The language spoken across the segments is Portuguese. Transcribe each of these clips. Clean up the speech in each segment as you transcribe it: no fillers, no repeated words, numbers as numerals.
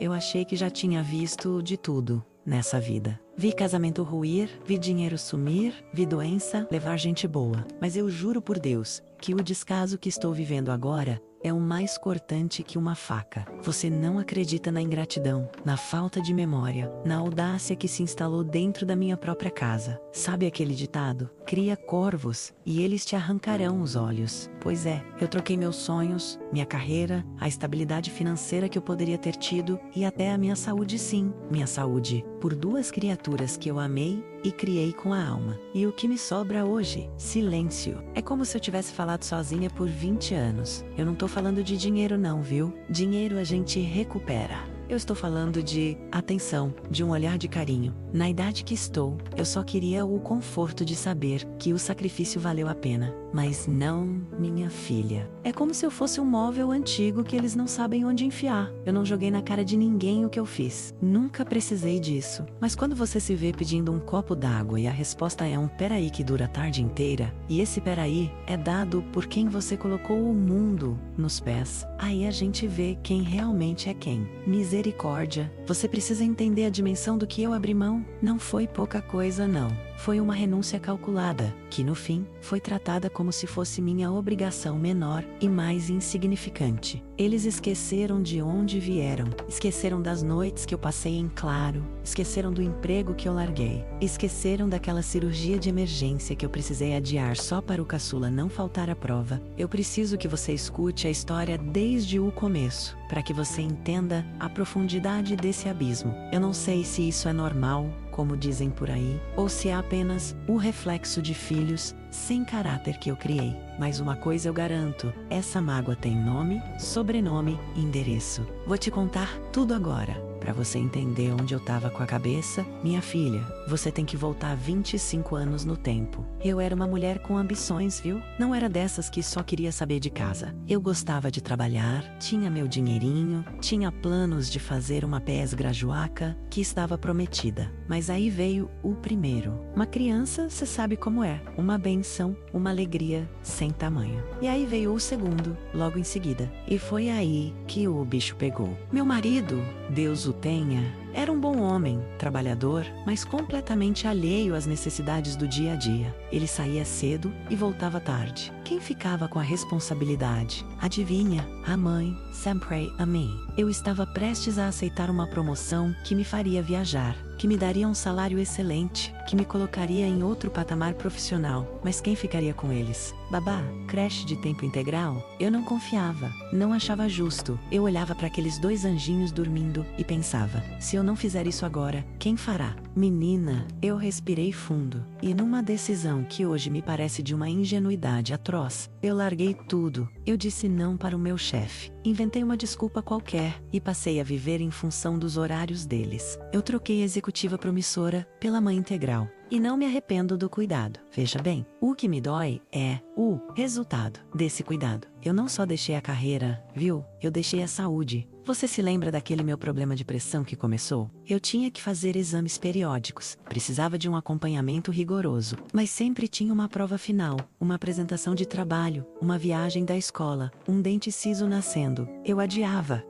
Eu achei que já tinha visto de tudo nessa vida. Vi casamento ruir, vi dinheiro sumir, vi doença levar gente boa. Mas eu juro por Deus que o descaso que estou vivendo agora é o mais cortante que uma faca. Você não acredita na ingratidão, na falta de memória, na audácia que se instalou dentro da minha própria casa. Sabe aquele ditado? Cria corvos e eles te arrancarão os olhos. Pois é, eu troquei meus sonhos, minha carreira, a estabilidade financeira que eu poderia ter tido e até a minha saúde, sim, minha saúde, por duas criaturas que eu amei e criei com a alma. E o que me sobra hoje? Silêncio. É como se eu tivesse falado sozinha por 20 anos. Eu não tô falando de dinheiro não, viu? Dinheiro a gente recupera. Eu estou falando de atenção, de um olhar de carinho. Na idade que estou, eu só queria o conforto de saber que o sacrifício valeu a pena. Mas não minha filha. É como se eu fosse um móvel antigo que eles não sabem onde enfiar. Eu não joguei na cara de ninguém o que eu fiz. Nunca precisei disso. Mas quando você se vê pedindo um copo d'água e a resposta é um peraí que dura a tarde inteira, e esse peraí é dado por quem você colocou o mundo nos pés, aí a gente vê quem realmente é quem. Misericórdia. Você precisa entender a dimensão do que eu abri mão. Não foi pouca coisa, não. Foi uma renúncia calculada, que no fim, foi tratada como se fosse minha obrigação menor e mais insignificante. Eles esqueceram de onde vieram, esqueceram das noites que eu passei em claro, esqueceram do emprego que eu larguei, esqueceram daquela cirurgia de emergência que eu precisei adiar só para o caçula não faltar à prova. Eu preciso que você escute a história desde o começo, para que você entenda a profundidade desse abismo. Eu não sei se isso é normal, como dizem por aí, ou se é apenas o reflexo de filhos sem caráter que eu criei. Mas uma coisa eu garanto, essa mágoa tem nome, sobrenome e endereço. Vou te contar tudo agora, para você entender onde eu tava com a cabeça. Minha filha, você tem que voltar 25 anos no tempo. Eu era uma mulher com ambições, viu? Não era dessas que só queria saber de casa. Eu gostava de trabalhar, tinha meu dinheirinho, tinha planos de fazer uma PS graduaca que estava prometida. Mas aí veio o primeiro. Uma criança, você sabe como é. Uma benção, uma alegria sem tamanho. E aí veio o segundo, logo em seguida. E foi aí que o bicho pegou. Meu marido, Deus o tenha, era um bom homem, trabalhador, mas completamente alheio às necessidades do dia a dia. Ele saía cedo e voltava tarde. Quem ficava com a responsabilidade? Adivinha? A mãe, sempre a mim. Eu estava prestes a aceitar uma promoção que me faria viajar, que me daria um salário excelente, que me colocaria em outro patamar profissional. Mas quem ficaria com eles? Babá? Creche de tempo integral? Eu não confiava, não achava justo. Eu olhava para aqueles dois anjinhos dormindo e pensava, se eu não fizer isso agora, quem fará? Menina, eu respirei fundo, e numa decisão que hoje me parece de uma ingenuidade atroz, eu larguei tudo. Eu disse não para o meu chefe, inventei uma desculpa qualquer e passei a viver em função dos horários deles. Eu troquei a executiva promissora pela mãe integral. E não me arrependo do cuidado. Veja bem, o que me dói é o resultado desse cuidado. Eu não só deixei a carreira, viu? Eu deixei a saúde. Você se lembra daquele meu problema de pressão que começou? Eu tinha que fazer exames periódicos, precisava de um acompanhamento rigoroso, mas sempre tinha uma prova final, uma apresentação de trabalho, uma viagem da escola, um dente ciso nascendo. Eu adiava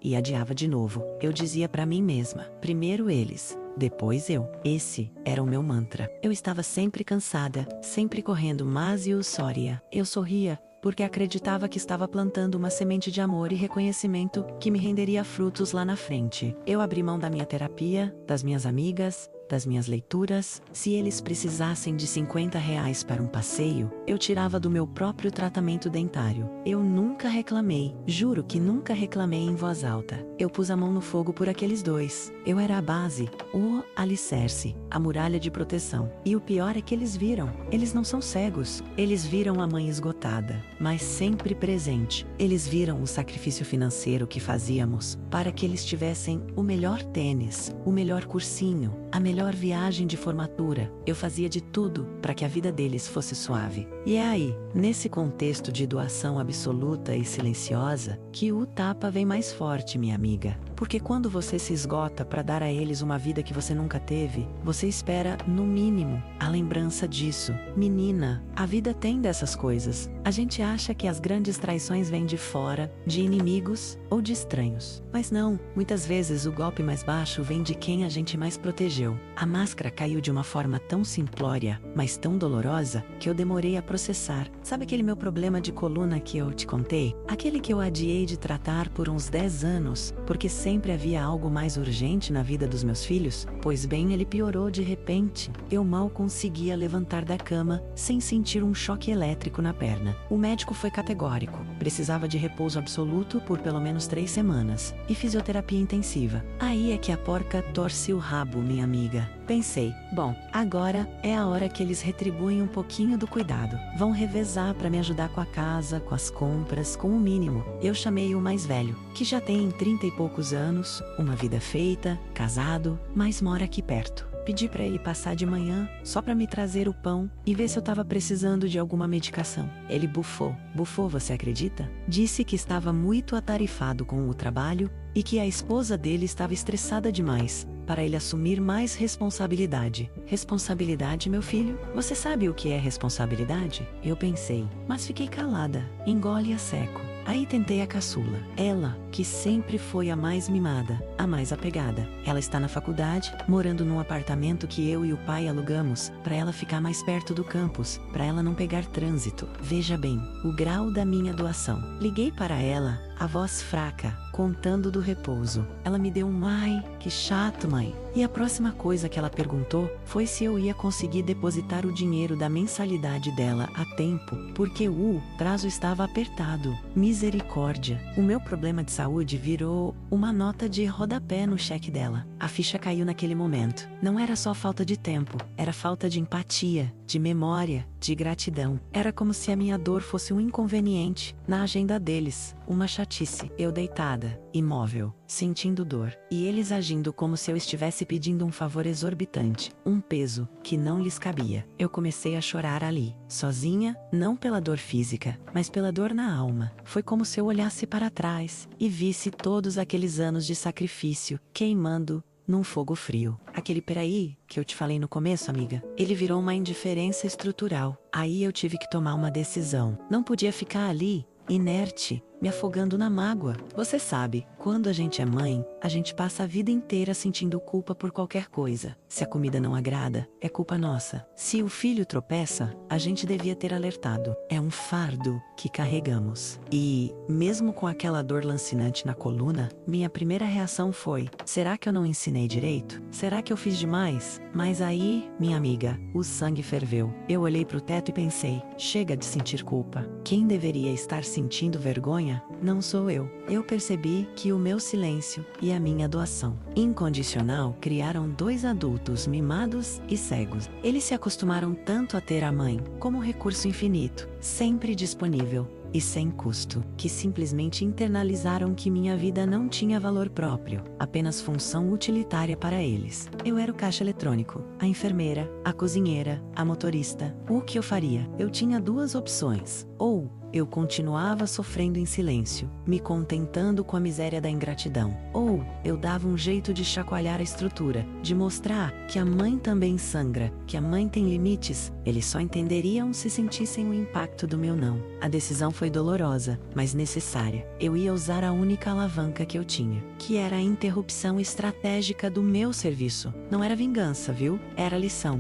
e adiava de novo. Eu dizia pra mim mesma, primeiro eles, depois eu. Esse era o meu mantra. Eu estava sempre cansada, sempre correndo mas e sória. Eu sorria, porque acreditava que estava plantando uma semente de amor e reconhecimento que me renderia frutos lá na frente. Eu abri mão da minha terapia, das minhas amigas, das minhas leituras. Se eles precisassem de R$ 50 para um passeio, eu tirava do meu próprio tratamento dentário. Eu nunca reclamei, juro que nunca reclamei em voz alta. Eu pus a mão no fogo por aqueles dois. Eu era a base, o alicerce, a muralha de proteção. E o pior é que eles viram. Eles não são cegos. Eles viram a mãe esgotada, mas sempre presente. Eles viram o sacrifício financeiro que fazíamos para que eles tivessem o melhor tênis, o melhor cursinho, a melhor melhor viagem de formatura. Eu fazia de tudo para que a vida deles fosse suave. E é aí, nesse contexto de doação absoluta e silenciosa, que o tapa vem mais forte, minha amiga. Porque quando você se esgota para dar a eles uma vida que você nunca teve, você espera, no mínimo, a lembrança disso. Menina, a vida tem dessas coisas. A gente acha que as grandes traições vêm de fora, de inimigos ou de estranhos. Mas não, muitas vezes o golpe mais baixo vem de quem a gente mais protegeu. A máscara caiu de uma forma tão simplória, mas tão dolorosa, que eu demorei a processar. Sabe aquele meu problema de coluna que eu te contei? Aquele que eu adiei de tratar por uns 10 anos, porque sempre havia algo mais urgente na vida dos meus filhos? Pois bem, ele piorou de repente. Eu mal conseguia levantar da cama, sem sentir um choque elétrico na perna. O médico foi categórico. Precisava de repouso absoluto por pelo menos 3 semanas. E fisioterapia intensiva. Aí é que a porca torce o rabo, minha amiga. Pensei, bom, agora é a hora que eles retribuem um pouquinho do cuidado. Vão revezar para me ajudar com a casa, com as compras, com o mínimo. Eu chamei o mais velho, que já tem 30 e poucos anos, uma vida feita, casado, mas mora aqui perto. Pedi para ele passar de manhã, só para me trazer o pão e ver se eu estava precisando de alguma medicação. Ele bufou. Bufou, você acredita? Disse que estava muito atarefado com o trabalho e que a esposa dele estava estressada demais para ele assumir mais responsabilidade. Responsabilidade, meu filho? Você sabe o que é responsabilidade? Eu pensei, mas fiquei calada. Engole a seco. Aí tentei a caçula. Ela, que sempre foi a mais mimada, a mais apegada. Ela está na faculdade, morando num apartamento que eu e o pai alugamos, para ela ficar mais perto do campus, para ela não pegar trânsito. Veja bem, o grau da minha doação. Liguei para ela, a voz fraca, contando do repouso. Ela me deu um ai, que chato, mãe. E a próxima coisa que ela perguntou foi se eu ia conseguir depositar o dinheiro da mensalidade dela a tempo, porque o prazo estava apertado. Misericórdia. O meu problema de saúde virou uma nota de rodapé no cheque dela. A ficha caiu naquele momento. Não era só falta de tempo, era falta de empatia, de memória, de gratidão. Era como se a minha dor fosse um inconveniente na agenda deles, uma chatice. Eu deitada, imóvel, sentindo dor, e eles agindo como se eu estivesse pedindo um favor exorbitante, um peso que não lhes cabia. Eu comecei a chorar ali, sozinha, não pela dor física, mas pela dor na alma. Foi como se eu olhasse para trás e visse todos aqueles anos de sacrifício queimando num fogo frio. Aquele peraí que eu te falei no começo, amiga, ele virou uma indiferença estrutural. Aí eu tive que tomar uma decisão. Não podia ficar ali, inerte, me afogando na mágoa. Você sabe, quando a gente é mãe, a gente passa a vida inteira sentindo culpa por qualquer coisa. Se a comida não agrada, é culpa nossa. Se o filho tropeça, a gente devia ter alertado. É um fardo que carregamos. E, mesmo com aquela dor lancinante na coluna, minha primeira reação foi: será que eu não ensinei direito? Será que eu fiz demais? Mas aí, minha amiga, o sangue ferveu. Eu olhei pro teto e pensei: chega de sentir culpa. Quem deveria estar sentindo vergonha não sou eu. Eu percebi que o meu silêncio e a minha doação incondicional criaram 2 adultos mimados e cegos. Eles se acostumaram tanto a ter a mãe como um recurso infinito, sempre disponível e sem custo, que simplesmente internalizaram que minha vida não tinha valor próprio, apenas função utilitária para eles. Eu era o caixa eletrônico, a enfermeira, a cozinheira, a motorista. O que eu faria? Eu tinha 2 opções. Ou eu continuava sofrendo em silêncio, me contentando com a miséria da ingratidão. Ou eu dava um jeito de chacoalhar a estrutura, de mostrar que a mãe também sangra, que a mãe tem limites. Eles só entenderiam se sentissem o impacto do meu não. A decisão foi dolorosa, mas necessária. Eu ia usar a única alavanca que eu tinha, que era a interrupção estratégica do meu serviço. Não era vingança, viu? Era lição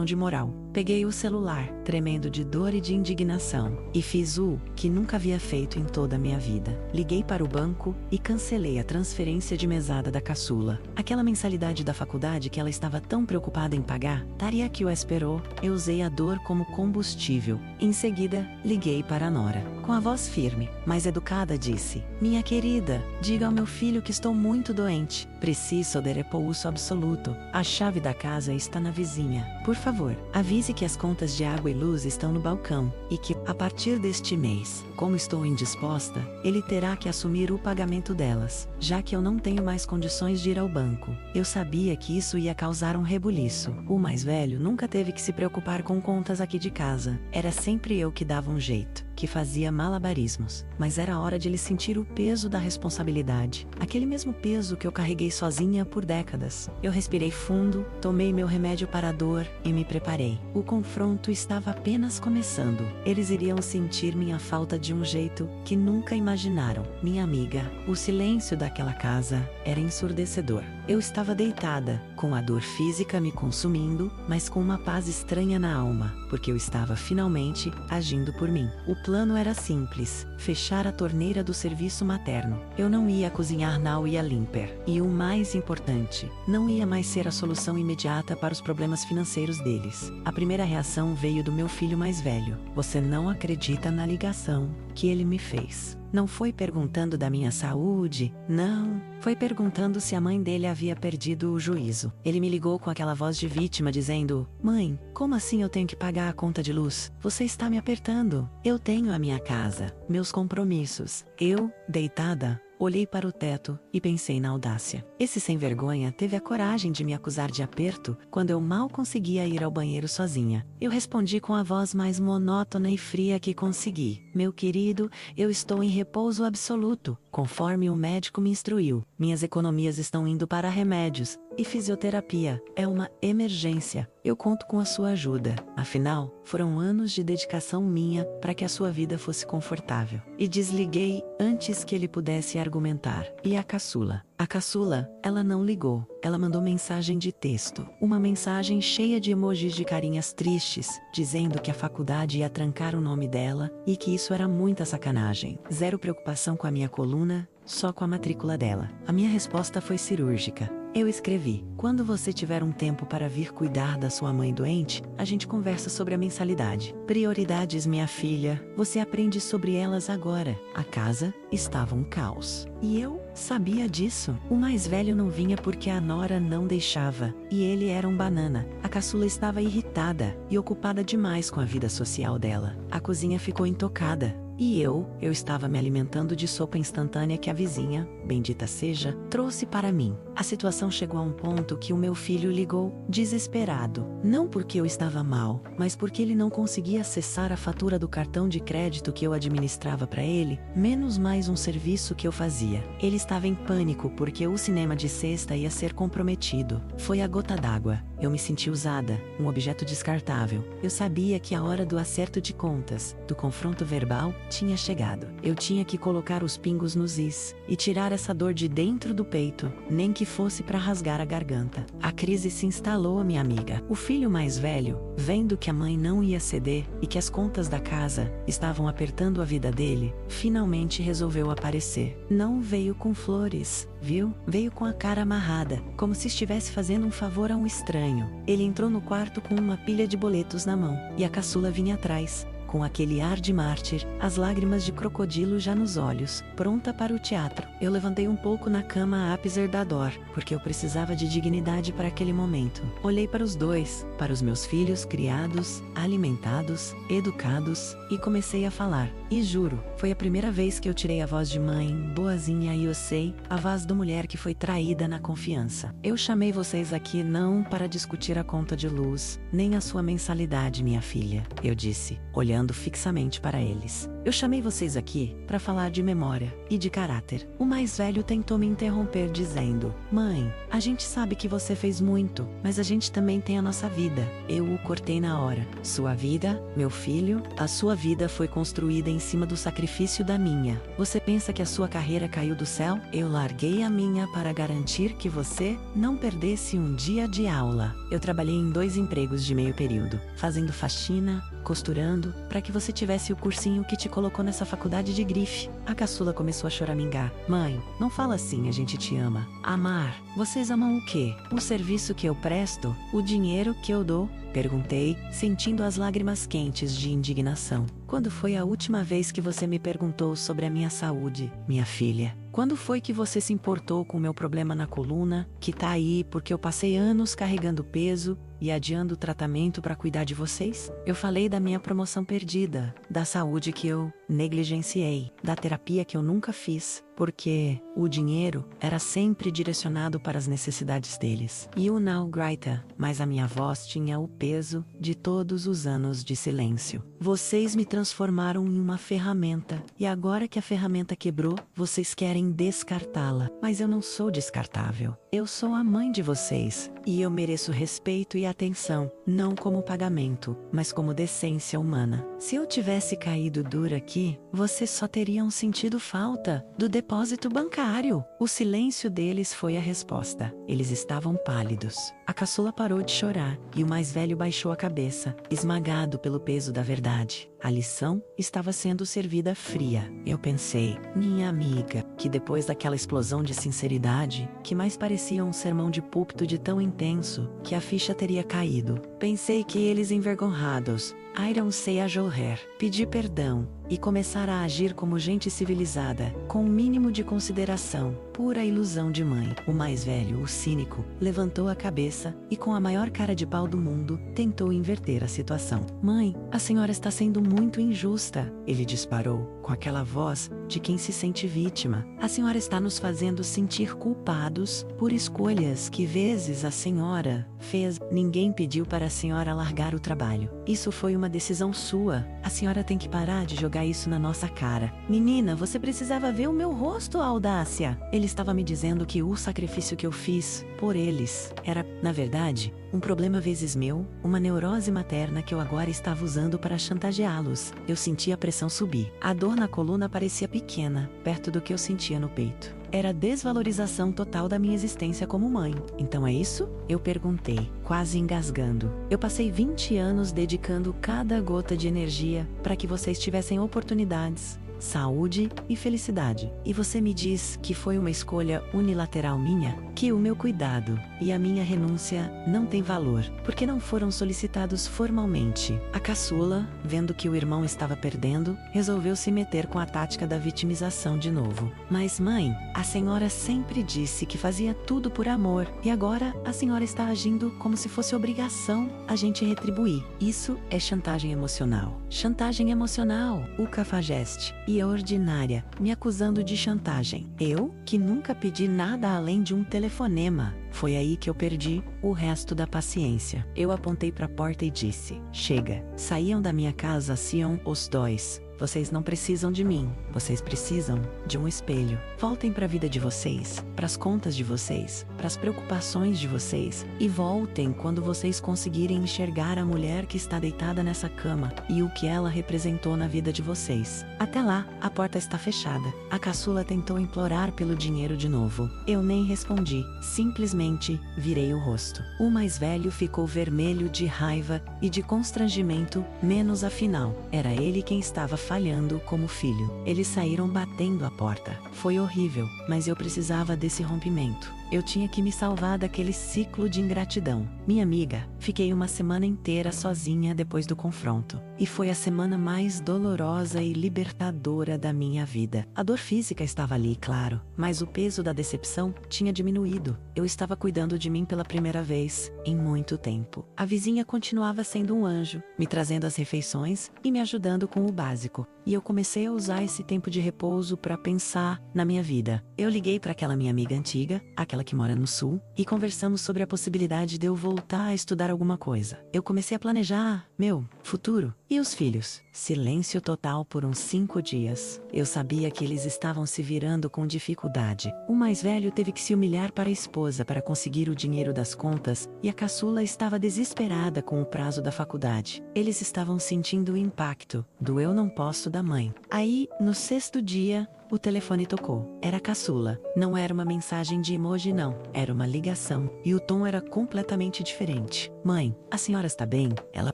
de moral. Peguei o celular, tremendo de dor e de indignação, e fiz o que nunca havia feito em toda a minha vida. Liguei para o banco e cancelei a transferência de mesada da caçula. Aquela mensalidade da faculdade que ela estava tão preocupada em pagar, taria que o esperou. Eu usei a dor como combustível. Em seguida, liguei para a nora. Com a voz firme, mas educada, disse: minha querida, diga ao meu filho que estou muito doente. Preciso de repouso absoluto. A chave da casa está na vizinha. Por favor, avise que as contas de água e luz estão no balcão, e que, a partir deste mês, como estou indisposta, ele terá que assumir o pagamento delas, já que eu não tenho mais condições de ir ao banco. Eu sabia que isso ia causar um rebuliço. O mais velho nunca teve que se preocupar com contas aqui de casa. Era sempre eu que dava um jeito, que fazia malabarismos. Mas era hora de ele sentir o peso da responsabilidade. Aquele mesmo peso que eu carreguei sozinha por décadas. Eu respirei fundo, tomei meu remédio para a dor e me preparei. O confronto estava apenas começando. Eles iriam sentir minha falta de um jeito que nunca imaginaram. Minha amiga, o silêncio daquela casa era ensurdecedor. Eu estava deitada, com a dor física me consumindo, mas com uma paz estranha na alma, porque eu estava finalmente agindo por mim. O plano era simples: fechar a torneira do serviço materno. Eu não ia cozinhar na ia limper. E o mais importante, não ia mais ser a solução imediata para os problemas financeiros deles. A primeira reação veio do meu filho mais velho. Você não acredita na ligação que ele me fez. Não foi perguntando da minha saúde, não. Foi perguntando se a mãe dele havia perdido o juízo. Ele me ligou com aquela voz de vítima dizendo: Mãe, como assim eu tenho que pagar a conta de luz? Você está me apertando. Eu tenho a minha casa, meus compromissos. Eu, deitada, olhei para o teto e pensei na audácia. Esse sem-vergonha teve a coragem de me acusar de aperto quando eu mal conseguia ir ao banheiro sozinha. Eu respondi com a voz mais monótona e fria que consegui: Meu querido, eu estou em repouso absoluto, conforme o médico me instruiu. Minhas economias estão indo para remédios e fisioterapia. É uma emergência. Eu conto com a sua ajuda. Afinal, foram anos de dedicação minha para que a sua vida fosse confortável. E desliguei antes que ele pudesse argumentar. E a caçula? A caçula, ela não ligou. Ela mandou mensagem de texto. Uma mensagem cheia de emojis de carinhas tristes, dizendo que a faculdade ia trancar o nome dela e que isso era muita sacanagem. Zero preocupação com a minha coluna, só com a matrícula dela. A minha resposta foi cirúrgica. Eu escrevi: quando você tiver um tempo para vir cuidar da sua mãe doente, a gente conversa sobre a mensalidade. Prioridades, minha filha, você aprende sobre elas agora. A casa estava um caos. E eu sabia disso. O mais velho não vinha porque a nora não deixava, e ele era um banana. A caçula estava irritada e ocupada demais com a vida social dela. A cozinha ficou intocada. E eu estava me alimentando de sopa instantânea que a vizinha, bendita seja, trouxe para mim. A situação chegou a um ponto que o meu filho ligou, desesperado. Não porque eu estava mal, mas porque ele não conseguia acessar a fatura do cartão de crédito que eu administrava para ele, menos mais um serviço que eu fazia. Ele estava em pânico porque o cinema de sexta ia ser comprometido. Foi a gota d'água. Eu me senti usada, um objeto descartável. Eu sabia que a hora do acerto de contas, do confronto verbal, tinha chegado. Eu tinha que colocar os pingos nos is e tirar essa dor de dentro do peito, nem que fosse para rasgar a garganta. A crise se instalou, minha amiga. O filho mais velho, vendo que a mãe não ia ceder e que as contas da casa estavam apertando a vida dele, finalmente resolveu aparecer. Não veio com flores, viu? Veio com a cara amarrada, como se estivesse fazendo um favor a um estranho. Ele entrou no quarto com uma pilha de boletos na mão, e a caçula vinha atrás, com aquele ar de mártir, as lágrimas de crocodilo já nos olhos, pronta para o teatro. Eu levantei um pouco na cama apesar da dor, porque eu precisava de dignidade para aquele momento. Olhei para os dois, para os meus filhos criados, alimentados, educados, e comecei a falar. E juro, foi a primeira vez que eu tirei a voz de mãe, boazinha e eu sei, a voz da mulher que foi traída na confiança. Eu chamei vocês aqui não para discutir a conta de luz, nem a sua mensalidade, minha filha, eu disse, olhando fixamente para eles. Eu chamei vocês aqui para falar de memória e de caráter. O mais velho tentou me interromper dizendo: Mãe, a gente sabe que você fez muito, mas a gente também tem a nossa vida. Eu o cortei na hora. Sua vida, meu filho, a sua vida foi construída em cima do sacrifício da minha. Você pensa que a sua carreira caiu do céu? Eu larguei a minha para garantir que você não perdesse um dia de aula. Eu trabalhei em 2 empregos de meio período, fazendo faxina, costurando, para que você tivesse o cursinho que te colocou nessa faculdade de grife. A caçula começou a choramingar. Mãe, não fala assim, a gente te ama. Amar? Vocês amam o quê? O serviço que eu presto? O dinheiro que eu dou? Perguntei, sentindo as lágrimas quentes de indignação. Quando foi a última vez que você me perguntou sobre a minha saúde, minha filha? Quando foi que você se importou com o meu problema na coluna, que tá aí porque eu passei anos carregando peso e adiando o tratamento para cuidar de vocês? Eu falei da minha promoção perdida, da saúde que eu negligenciei, da terapia que eu nunca fiz, porque o dinheiro era sempre direcionado para as necessidades deles. E o não grita, mas a minha voz tinha o peso de todos os anos de silêncio. Vocês me transformaram em uma ferramenta, e agora que a ferramenta quebrou, vocês querem descartá-la. Mas eu não sou descartável. Eu sou a mãe de vocês, e eu mereço respeito e atenção, não como pagamento, mas como decência humana. Se eu tivesse caído dura aqui, vocês só teriam sentido falta do depósito bancário. O silêncio deles foi a resposta. Eles estavam pálidos. A caçula parou de chorar, e o mais velho baixou a cabeça, esmagado pelo peso da verdade. A lição estava sendo servida fria. Eu pensei, minha amiga, que depois daquela explosão de sinceridade, que mais parecia um sermão de púlpito de tão intenso, que a ficha teria caído. Pensei que eles envergonhados, Iron sei a jorrer, pedir perdão e começar a agir como gente civilizada, com um mínimo de consideração, pura ilusão de mãe. O mais velho, o cínico, levantou a cabeça e com a maior cara de pau do mundo, tentou inverter a situação. Mãe, a senhora está sendo muito injusta, ele disparou, com aquela voz de quem se sente vítima. A senhora está nos fazendo sentir culpados por escolhas que vezes a senhora fez. Ninguém pediu para a senhora largar o trabalho. Isso foi uma decisão sua. A senhora tem que parar de jogar isso na nossa cara. Menina, você precisava ver o meu rosto, Audácia. Ele estava me dizendo que o sacrifício que eu fiz por eles era, na verdade, um problema vezes meu, uma neurose materna que eu agora estava usando para chantageá-los. Eu sentia a pressão subir. A dor na coluna parecia pequena, perto do que eu sentia no peito. Era a desvalorização total da minha existência como mãe. Então é isso? Eu perguntei, quase engasgando. Eu passei 20 anos dedicando cada gota de energia para que vocês tivessem oportunidades, saúde e felicidade. E você me diz que foi uma escolha unilateral minha? Que o meu cuidado e a minha renúncia não têm valor, porque não foram solicitados formalmente. A caçula, vendo que o irmão estava perdendo, resolveu se meter com a tática da vitimização de novo. Mas mãe, a senhora sempre disse que fazia tudo por amor, e agora a senhora está agindo como se fosse obrigação a gente retribuir. Isso é chantagem emocional. Chantagem emocional, o cafajeste. E a ordinária, me acusando de chantagem. Eu, que nunca pedi nada além de um telefonema. Foi aí que eu perdi o resto da paciência. Eu apontei para a porta e disse, chega. Saíam da minha casa Sion os dois. Vocês não precisam de mim, vocês precisam de um espelho. Voltem para a vida de vocês, para as contas de vocês, para as preocupações de vocês, e voltem quando vocês conseguirem enxergar a mulher que está deitada nessa cama e o que ela representou na vida de vocês. Até lá, a porta está fechada. A caçula tentou implorar pelo dinheiro de novo. Eu nem respondi, simplesmente virei o rosto. O mais velho ficou vermelho de raiva e de constrangimento, menos afinal, era ele quem estava falhando como filho. Eles saíram batendo a porta. Foi horrível, mas eu precisava desse rompimento. Eu tinha que me salvar daquele ciclo de ingratidão. Minha amiga, fiquei uma semana inteira sozinha depois do confronto. E foi a semana mais dolorosa e libertadora da minha vida. A dor física estava ali, claro, mas o peso da decepção tinha diminuído. Eu estava cuidando de mim pela primeira vez em muito tempo. A vizinha continuava sendo um anjo, me trazendo as refeições e me ajudando com o básico. E eu comecei a usar esse tempo de repouso para pensar na minha vida. Eu liguei para aquela minha amiga antiga, aquela que mora no sul, e conversamos sobre a possibilidade de eu voltar a estudar alguma coisa. Eu comecei a planejar meu futuro. E os filhos? Silêncio total por uns 5 dias. Eu sabia que eles estavam se virando com dificuldade. O mais velho teve que se humilhar para a esposa para conseguir o dinheiro das contas, e a caçula estava desesperada com o prazo da faculdade. Eles estavam sentindo o impacto do eu não posso da mãe. Aí, no 6º dia, o telefone tocou. Era a caçula. Não era uma mensagem de emoji, não. Era uma ligação. E o tom era completamente diferente. Mãe, a senhora está bem? Ela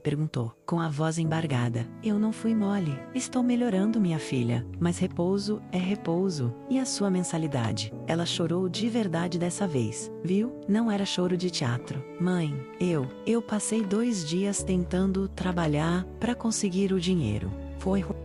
perguntou. com a voz embargada. Eu não fui mole. Estou melhorando, minha filha. Mas repouso é repouso. E a sua mensalidade? Ela chorou de verdade dessa vez, viu? Não era choro de teatro. Mãe, eu passei 2 dias tentando trabalhar para conseguir o dinheiro.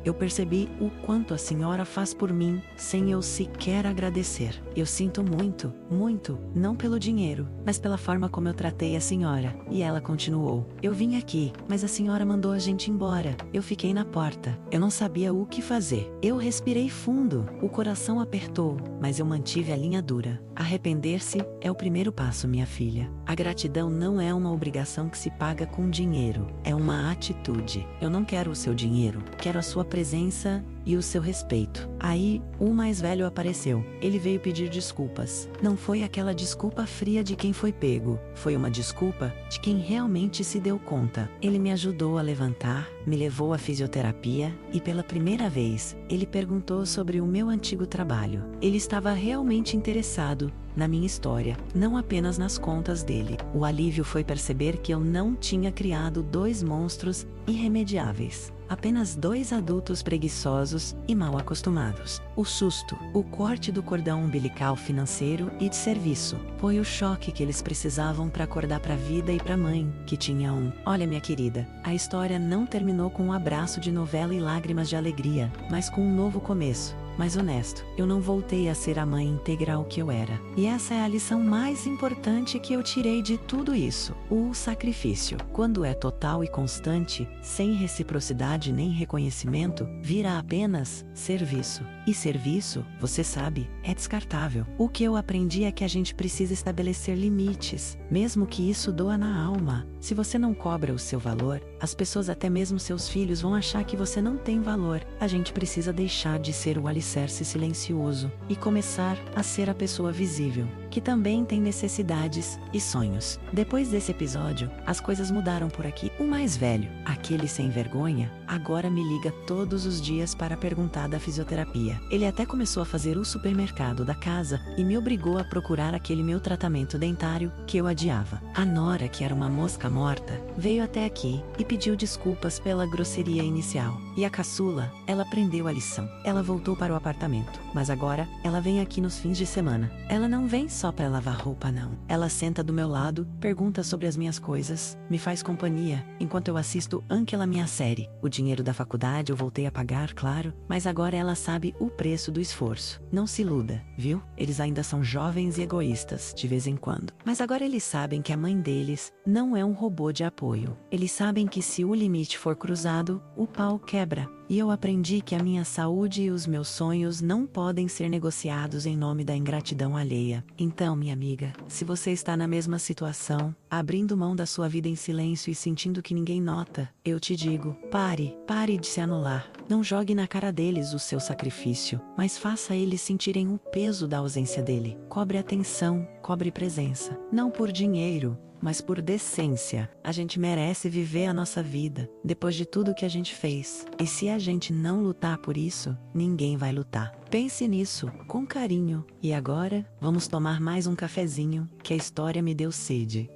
Eu percebi o quanto a senhora faz por mim, sem eu sequer agradecer. Eu sinto muito, muito, não pelo dinheiro, mas pela forma como eu tratei a senhora. E ela continuou. Eu vim aqui, mas a senhora mandou a gente embora. Eu fiquei na porta. Eu não sabia o que fazer. Eu respirei fundo. O coração apertou, mas eu mantive a linha dura. Arrepender-se é o primeiro passo, minha filha. A gratidão não é uma obrigação que se paga com dinheiro. É uma atitude. Eu não quero o seu dinheiro. Quero a sua presença e o seu respeito. Aí, o mais velho apareceu. Ele veio pedir desculpas. Não foi aquela desculpa fria de quem foi pego. Foi uma desculpa de quem realmente se deu conta. Ele me ajudou a levantar, me levou à fisioterapia e pela primeira vez, ele perguntou sobre o meu antigo trabalho. Ele estava realmente interessado na minha história, não apenas nas contas dele. O alívio foi perceber que eu não tinha criado 2 monstros irremediáveis. Apenas 2 adultos preguiçosos e mal acostumados. O susto, o corte do cordão umbilical financeiro e de serviço, foi o choque que eles precisavam para acordar para a vida e para a mãe, que tinha um. Olha, minha querida, a história não terminou com um abraço de novela e lágrimas de alegria, mas com um novo começo. Mais honesto, eu não voltei a ser a mãe integral que eu era. E essa é a lição mais importante que eu tirei de tudo isso. O sacrifício, quando é total e constante, sem reciprocidade nem reconhecimento, vira apenas serviço. E serviço, você sabe, é descartável. O que eu aprendi é que a gente precisa estabelecer limites, mesmo que isso doa na alma. Se você não cobra o seu valor, as pessoas, até mesmo seus filhos, vão achar que você não tem valor. A gente precisa deixar de ser o alicerce silencioso e começar a ser a pessoa visível, que também tem necessidades e sonhos. Depois desse episódio, as coisas mudaram por aqui. O mais velho, aquele sem vergonha, agora me liga todos os dias para perguntar da fisioterapia. Ele até começou a fazer o supermercado da casa e me obrigou a procurar aquele meu tratamento dentário que eu adiava. A nora, que era uma mosca morta, veio até aqui e pediu desculpas pela grosseria inicial. E a caçula, ela aprendeu a lição. Ela voltou para o apartamento, mas agora ela vem aqui nos fins de semana. Ela não vem só para lavar roupa, não. Ela senta do meu lado, pergunta sobre as minhas coisas, me faz companhia, enquanto eu assisto Angela, minha série. O dinheiro da faculdade eu voltei a pagar, claro, mas agora ela sabe o preço do esforço. Não se iluda, viu? Eles ainda são jovens e egoístas, de vez em quando. Mas agora eles sabem que a mãe deles não é um robô de apoio. Eles sabem que se o limite for cruzado, o pau quebra. E eu aprendi que a minha saúde e os meus sonhos não podem ser negociados em nome da ingratidão alheia. Então, minha amiga, se você está na mesma situação, abrindo mão da sua vida em silêncio e sentindo que ninguém nota, eu te digo, pare de se anular. Não jogue na cara deles o seu sacrifício, mas faça eles sentirem o peso da ausência dele. Cobre atenção, cobre presença. Não por dinheiro, mas por decência. A gente merece viver a nossa vida, depois de tudo que a gente fez. E se a gente não lutar por isso, ninguém vai lutar. Pense nisso, com carinho. E agora, vamos tomar mais um cafezinho, que a história me deu sede.